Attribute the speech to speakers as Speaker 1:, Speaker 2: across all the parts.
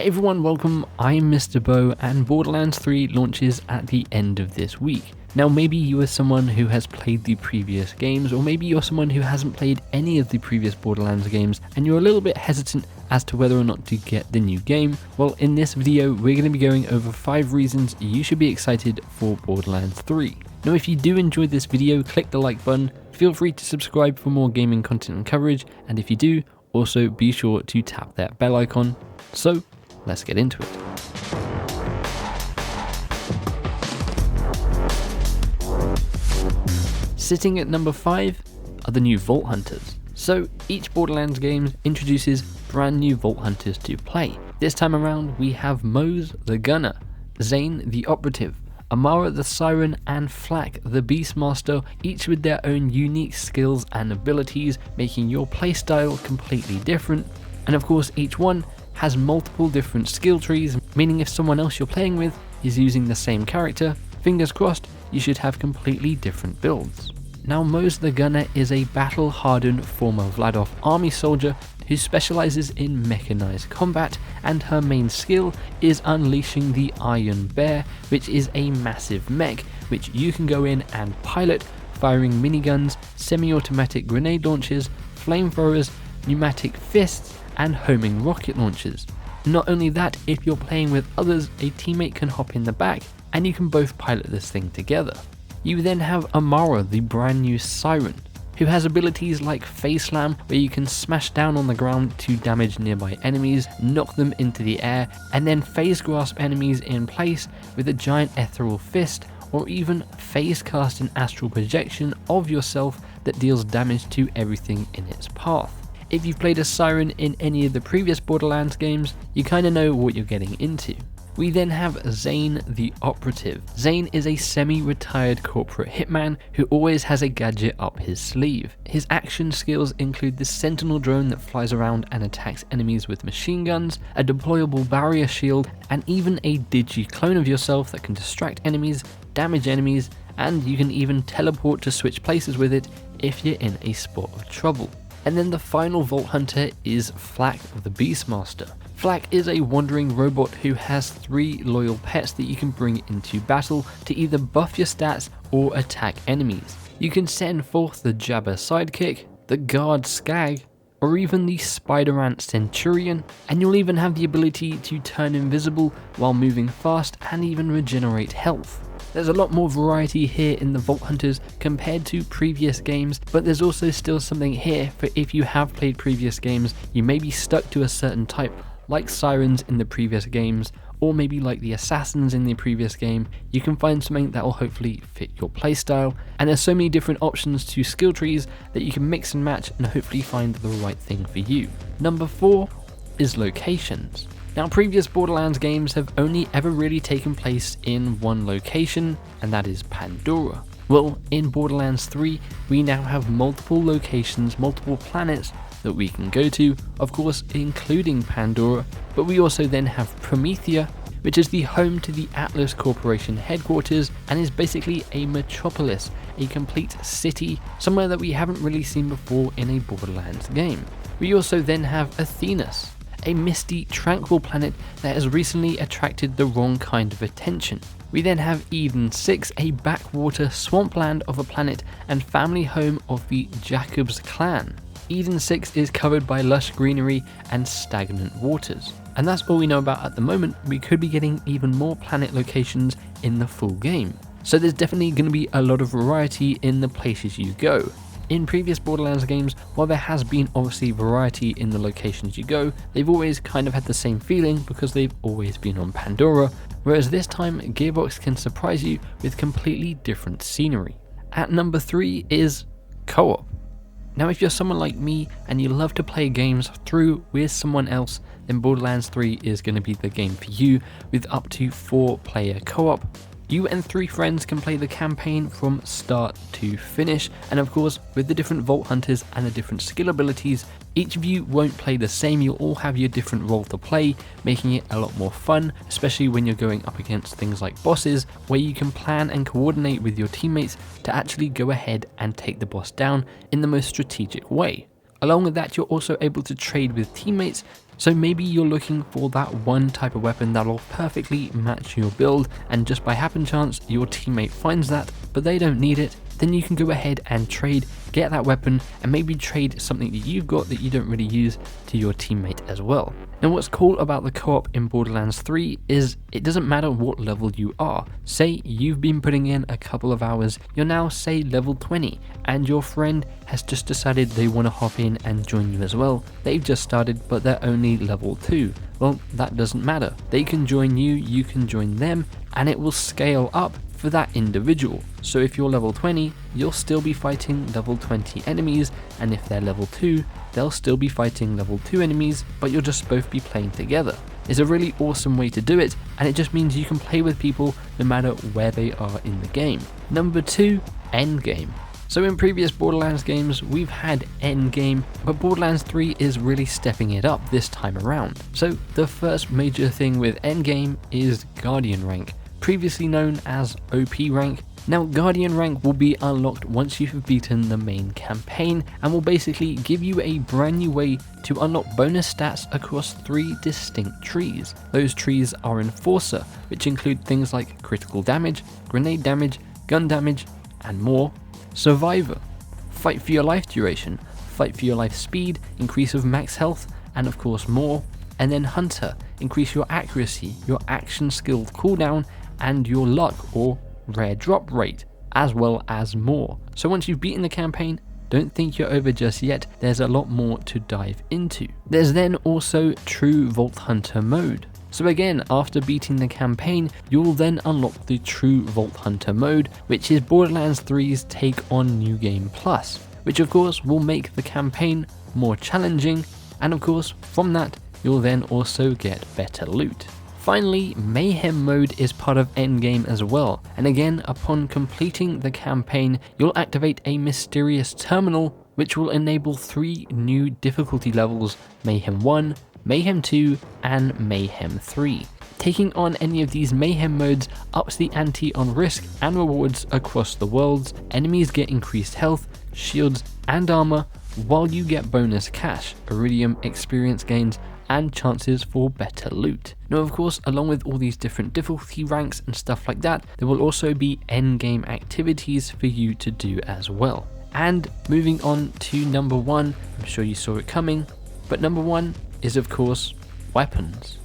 Speaker 1: Hey everyone, welcome. I'm MisterBo, and Borderlands 3 launches at the end of this week. Now maybe you are someone who has played the previous games, or maybe you're someone who hasn't played any of the previous Borderlands games and you're a little bit hesitant as to whether or not to get the new game. Well, in this video we're going to be going over 5 reasons you should be excited for Borderlands 3. Now if you do enjoy this video, click the like button, feel free to subscribe for more gaming content and coverage, and if you do, also be sure to tap that bell icon. So let's get into it. Sitting at number 5 are the new Vault Hunters. So each Borderlands game introduces brand new Vault Hunters to play. This time around we have Mose the Gunner, Zane the Operative, Amara the Siren, and Flak the Beastmaster, each with their own unique skills and abilities, making your playstyle completely different. And of course each one has multiple different skill trees, meaning if someone else you're playing with is using the same character, fingers crossed, you should have completely different builds. Now Mose the Gunner is a battle-hardened former Vladof army soldier who specializes in mechanized combat, and her main skill is unleashing the Iron Bear, which is a massive mech which you can go in and pilot, firing miniguns, semi-automatic grenade launchers, flamethrowers, pneumatic fists, and homing rocket launchers. Not only that, if you're playing with others, a teammate can hop in the back and you can both pilot this thing together. You then have Amara, the brand new Siren, who has abilities like Phase Slam, where you can smash down on the ground to damage nearby enemies, knock them into the air, and then phase grasp enemies in place with a giant ethereal fist, or even phase cast an astral projection of yourself that deals damage to everything in its path. If you've played a Siren in any of the previous Borderlands games, you kinda know what you're getting into. We then have Zane the Operative. Zane is a semi-retired corporate hitman who always has a gadget up his sleeve. His action skills include the Sentinel drone that flies around and attacks enemies with machine guns, a deployable barrier shield, and even a digi-clone of yourself that can distract enemies, damage enemies, and you can even teleport to switch places with it if you're in a spot of trouble. And then the final Vault Hunter is Flak the Beastmaster. Flak is a wandering robot who has 3 loyal pets that you can bring into battle to either buff your stats or attack enemies. You can send forth the Jabber Sidekick, the Guard Skag, or even the Spider Ant Centurion, and you'll even have the ability to turn invisible while moving fast and even regenerate health. There's a lot more variety here in the Vault Hunters compared to previous games, but there's also still something here for if you have played previous games, you may be stuck to a certain type, like Sirens in the previous games, or maybe like the Assassins in the previous game. You can find something that will hopefully fit your playstyle, and there's so many different options to skill trees that you can mix and match and hopefully find the right thing for you. Number 4 is locations. Now previous Borderlands games have only ever really taken place in one location, and that is Pandora. Well, in Borderlands 3 we now have multiple locations, multiple planets that we can go to, of course including Pandora, but we also then have Promethea, which is the home to the Atlas Corporation headquarters and is basically a metropolis, a complete city, somewhere that we haven't really seen before in a Borderlands game. We also then have Athenas, a misty, tranquil planet that has recently attracted the wrong kind of attention. We then have Eden 6, a backwater swampland of a planet and family home of the Jacobs clan. Eden 6 is covered by lush greenery and stagnant waters. And that's all we know about at the moment. We could be getting even more planet locations in the full game. So there's definitely going to be a lot of variety in the places you go. In previous Borderlands games, while there has been obviously variety in the locations you go, they've always kind of had the same feeling because they've always been on Pandora, whereas this time Gearbox can surprise you with completely different scenery. At number 3 is Co-op. Now if you're someone like me and you love to play games through with someone else, then Borderlands 3 is going to be the game for you with up to 4-player co-op. You and 3 friends can play the campaign from start to finish, and of course with the different Vault Hunters and the different skill abilities, each of you won't play the same. You'll all have your different role to play, making it a lot more fun, especially when you're going up against things like bosses, where you can plan and coordinate with your teammates to actually go ahead and take the boss down in the most strategic way. Along with that, you're also able to trade with teammates So maybe you're looking for that one type of weapon that'll perfectly match your build, and just by happen chance your teammate finds that, but they don't need it, then you can go ahead and trade, get that weapon, and maybe trade something that you've got that you don't really use to your teammate as well. Now what's cool about the co-op in Borderlands 3 is it doesn't matter what level you are. Say you've been putting in a couple of hours, you're now say level 20, and your friend has just decided they want to hop in and join you as well. They've just started but they're only level 2. Well, that doesn't matter. They can join you, you can join them, and it will scale up for that individual. So if you're level 20, you'll still be fighting level 20 enemies, and if they're level 2, they'll still be fighting level 2 enemies, but you'll just both be playing together. It's a really awesome way to do it, and it just means you can play with people no matter where they are in the game. Number 2, Endgame. So in previous Borderlands games, we've had Endgame, but Borderlands 3 is really stepping it up this time around. So the first major thing with Endgame is Guardian rank, previously known as OP rank. Now Guardian rank will be unlocked once you have beaten the main campaign, and will basically give you a brand new way to unlock bonus stats across 3 distinct trees. Those trees are Enforcer, which include things like critical damage, grenade damage, gun damage, and more. Survivor, fight for your life duration, fight for your life speed, increase of max health, and of course more. And then Hunter, increase your accuracy, your action skill cooldown, and your luck or rare drop rate, as well as more. So once you've beaten the campaign, don't think you're over just yet, there's a lot more to dive into. There's then also True Vault Hunter mode. So again, after beating the campaign, you'll then unlock the True Vault Hunter mode, which is Borderlands 3's take on New Game Plus, which of course will make the campaign more challenging, and of course from that you'll then also get better loot. Finally, Mayhem mode is part of Endgame as well, and again, upon completing the campaign, you'll activate a mysterious terminal which will enable 3 new difficulty levels: Mayhem 1, Mayhem 2, and Mayhem 3. Taking on any of these Mayhem modes ups the ante on risk and rewards across the worlds. Enemies get increased health, shields, and armor, while you get bonus cash, iridium, experience gains, and chances for better loot. Now of course, along with all these different difficulty ranks and stuff like that, there will also be endgame activities for you to do as well. And moving on to number 1, I'm sure you saw it coming, but number 1 is of course weapons.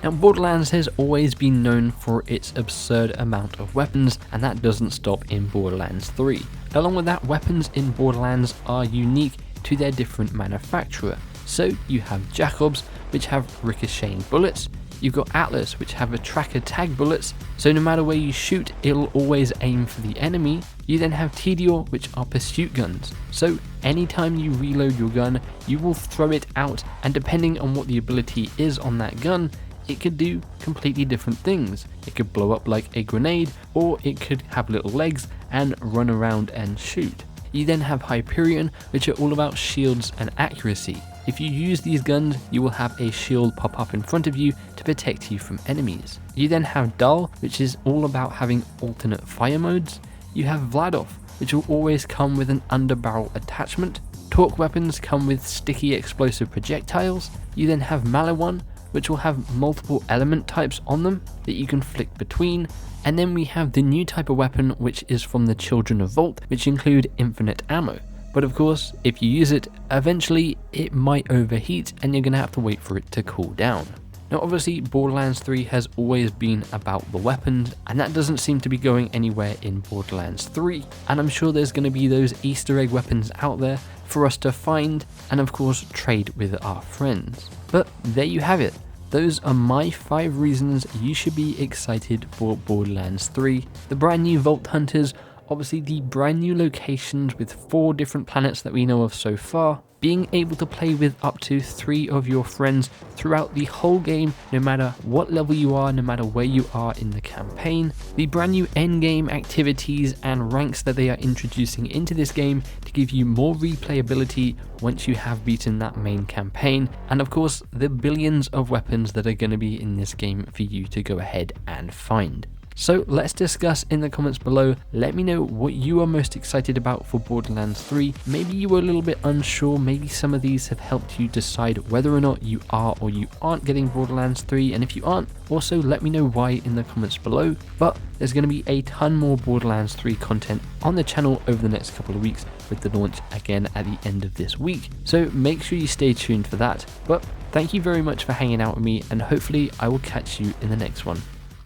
Speaker 1: Now Borderlands has always been known for its absurd amount of weapons, and that doesn't stop in Borderlands 3. Along with that, weapons in Borderlands are unique to their different manufacturer. So you have Jacobs, which have ricocheting bullets, you've got Atlas, which have a tracker tag bullets, so no matter where you shoot, it'll always aim for the enemy. You then have Tedior, which are pursuit guns, so anytime you reload your gun, you will throw it out, and depending on what the ability is on that gun, it could do completely different things. It could blow up like a grenade, or it could have little legs and run around and shoot. You then have Hyperion, which are all about shields and accuracy. If you use these guns, you will have a shield pop up in front of you to protect you from enemies. You then have Dull, which is all about having alternate fire modes. You have Vladov, which will always come with an underbarrel attachment. Torque weapons come with sticky explosive projectiles. You then have Maliwan, which will have multiple element types on them that you can flick between. And then we have the new type of weapon, which is from the Children of Vault, which include infinite ammo. But of course, if you use it, eventually it might overheat and you're going to have to wait for it to cool down. Now obviously Borderlands 3 has always been about the weapons, and that doesn't seem to be going anywhere in Borderlands 3, and I'm sure there's going to be those Easter egg weapons out there for us to find and of course trade with our friends. But there you have it. Those are my 5 reasons you should be excited for Borderlands 3. The brand new Vault Hunters, obviously the brand new locations with 4 different planets that we know of so far, being able to play with up to 3 of your friends throughout the whole game, no matter what level you are, no matter where you are in the campaign, the brand new endgame activities and ranks that they are introducing into this game to give you more replayability once you have beaten that main campaign, and of course the billions of weapons that are going to be in this game for you to go ahead and find. So let's discuss in the comments below. Let me know what you are most excited about for Borderlands 3. Maybe you were a little bit unsure, maybe some of these have helped you decide whether or not you are or you aren't getting Borderlands 3, and if you aren't, also let me know why in the comments below. But there's going to be a ton more Borderlands 3 content on the channel over the next couple of weeks, with the launch again at the end of this week. So make sure you stay tuned for that. But thank you very much for hanging out with me, and hopefully I will catch you in the next one.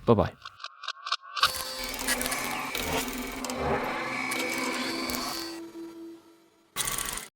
Speaker 1: Bye bye.